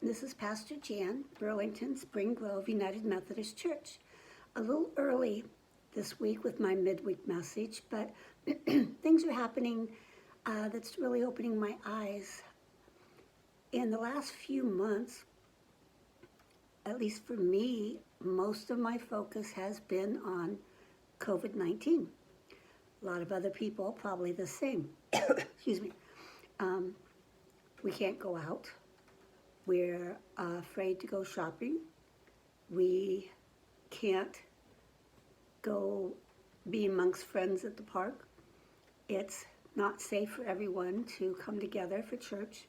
This is Pastor Jan, Burlington Spring Grove United Methodist Church. A little early this week with my midweek message, but things are happening that's really opening my eyes. In the last few months, at least for me, most of my focus has been on COVID-19. A lot of other people probably the same. Excuse me. We can't go out. We're afraid to go shopping. We can't go be amongst friends at the park. It's not safe for everyone to come together for church.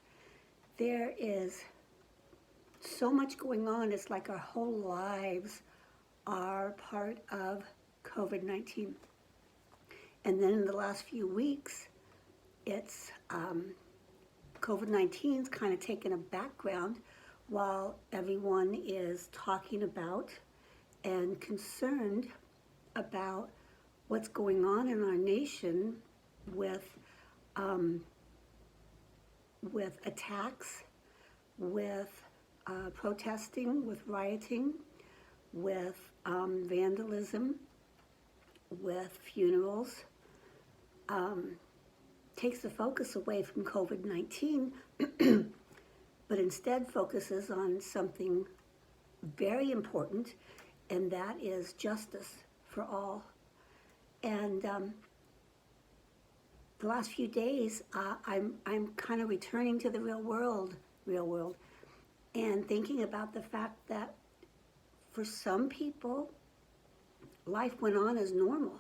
There is so much going on. It's like our whole lives are part of COVID-19. And then in the last few weeks, it's COVID-19's kind of taken a background while everyone is talking about and concerned about what's going on in our nation with attacks, with protesting, with rioting, with vandalism, with funerals. Takes the focus away from COVID-19, but instead focuses on something very important, and that is justice for all. And the last few days, I'm kind of returning to the real world, and thinking about the fact that for some people, life went on as normal.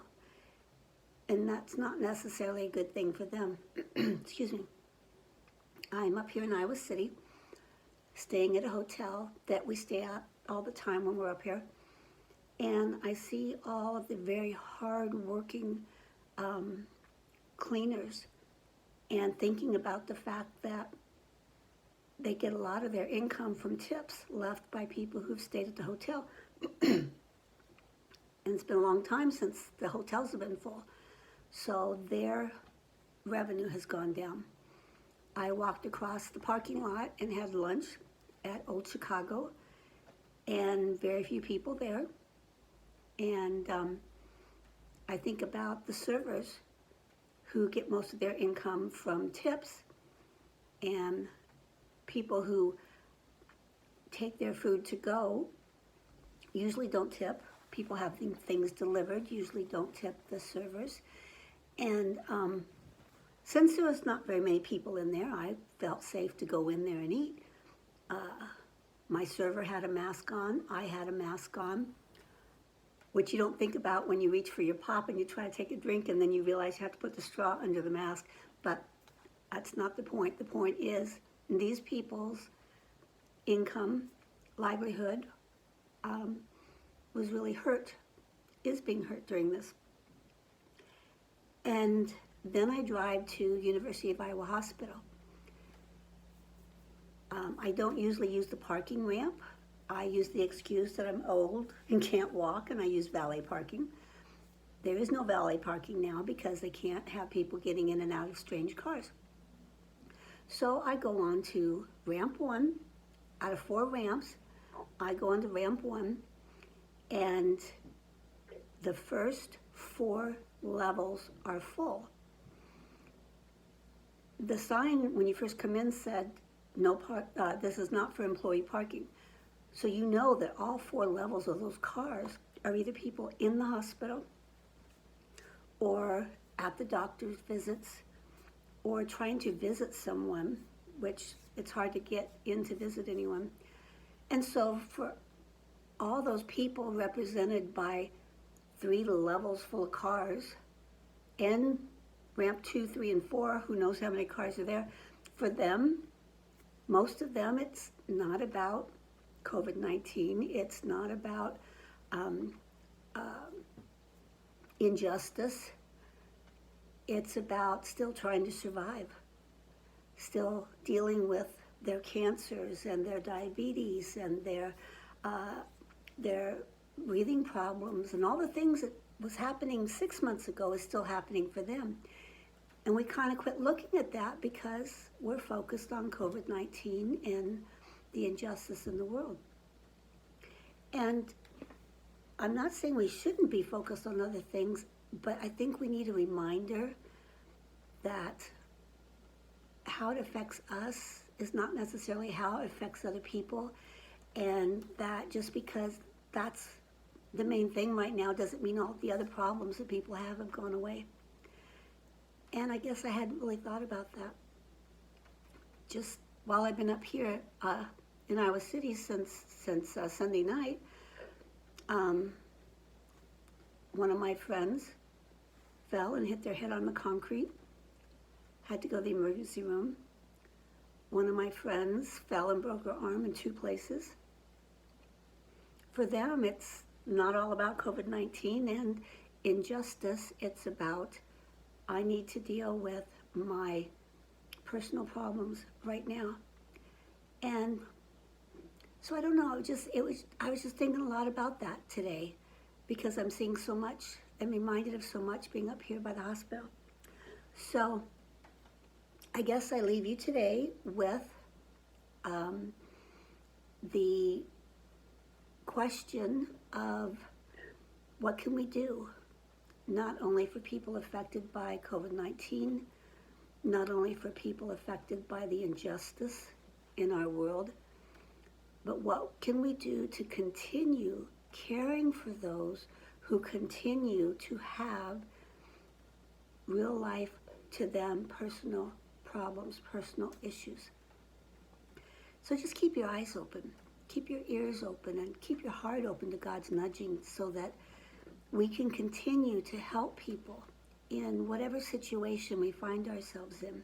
And that's not necessarily a good thing for them. Excuse me. I'm up here in Iowa City, staying at a hotel that we stay at all the time when we're up here. And I see all of the very hard-working cleaners and thinking about the fact that they get a lot of their income from tips left by people who've stayed at the hotel. And it's been a long time since the hotels have been full. So their revenue has gone down. I walked across the parking lot and had lunch at Old Chicago, and very few people there. And I think about the servers who get most of their income from tips, and people who take their food to go usually don't tip. People having things delivered usually don't tip the servers. And since there was not very many people in there, I felt safe to go in there and eat. My server had a mask on. I had a mask on, which you don't think about when you reach for your pop and you try to take a drink and then you realize you have to put the straw under the mask. But that's not the point. The point is these people's income, livelihood, was really hurt, is being hurt during this. And then I drive to University of Iowa Hospital. I don't usually use the parking ramp. I use the excuse that I'm old and can't walk, and I use valet parking. There is no valet parking now because they can't have people getting in and out of strange cars. So I go on to ramp 1. Out of 4 ramps, I go on to ramp 1, and the first 4 levels are full. The sign when you first come in said, this is not for employee parking. So you know that all 4 levels of those cars are either people in the hospital or at the doctor's visits or trying to visit someone, which it's hard to get in to visit anyone. And so for all those people represented by 3 levels full of cars, and ramp 2, 3, and 4, who knows how many cars are there, for them, most of them, it's not about COVID-19. It's not about injustice. It's about still trying to survive, still dealing with their cancers and their diabetes and their breathing problems, and all the things that was happening 6 months ago is still happening for them. And we kind of quit looking at that because we're focused on COVID-19 and the injustice in the world. And I'm not saying we shouldn't be focused on other things, but I think we need a reminder that how it affects us is not necessarily how it affects other people, and that just because that's the main thing right now doesn't mean all the other problems that people have gone away. And I guess I hadn't really thought about that. Just while I've been up here in Iowa City since Sunday night, one of my friends fell and hit their head on the concrete, had to go to the emergency room. One of my friends fell and broke her arm in 2 places. For them, it's not all about COVID-19 and injustice. It's about, I need to deal with my personal problems right now. And so I don't know, I was just thinking a lot about that today, because I'm seeing so much and reminded of so much being up here by the hospital. So I guess I leave you today with the question of what can we do, not only for people affected by COVID-19, not only for people affected by the injustice in our world, but what can we do to continue caring for those who continue to have real life to them personal problems, personal issues. So just keep your eyes open, keep your ears open, and keep your heart open to God's nudging, so that we can continue to help people in whatever situation we find ourselves in,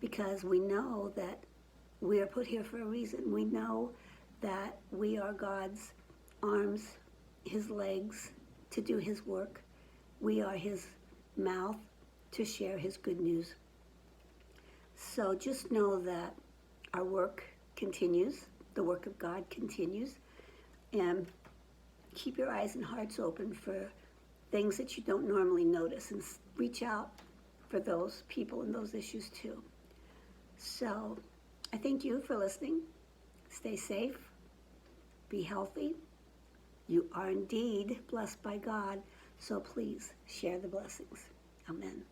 because we know that we are put here for a reason. We know that we are God's arms, his legs to do his work. We are his mouth to share his good news. So just know that our work continues, the work of God continues, and keep your eyes and hearts open for things that you don't normally notice, and reach out for those people and those issues too. So I thank you for listening. Stay safe, be healthy. You are indeed blessed by God, so please share the blessings. Amen.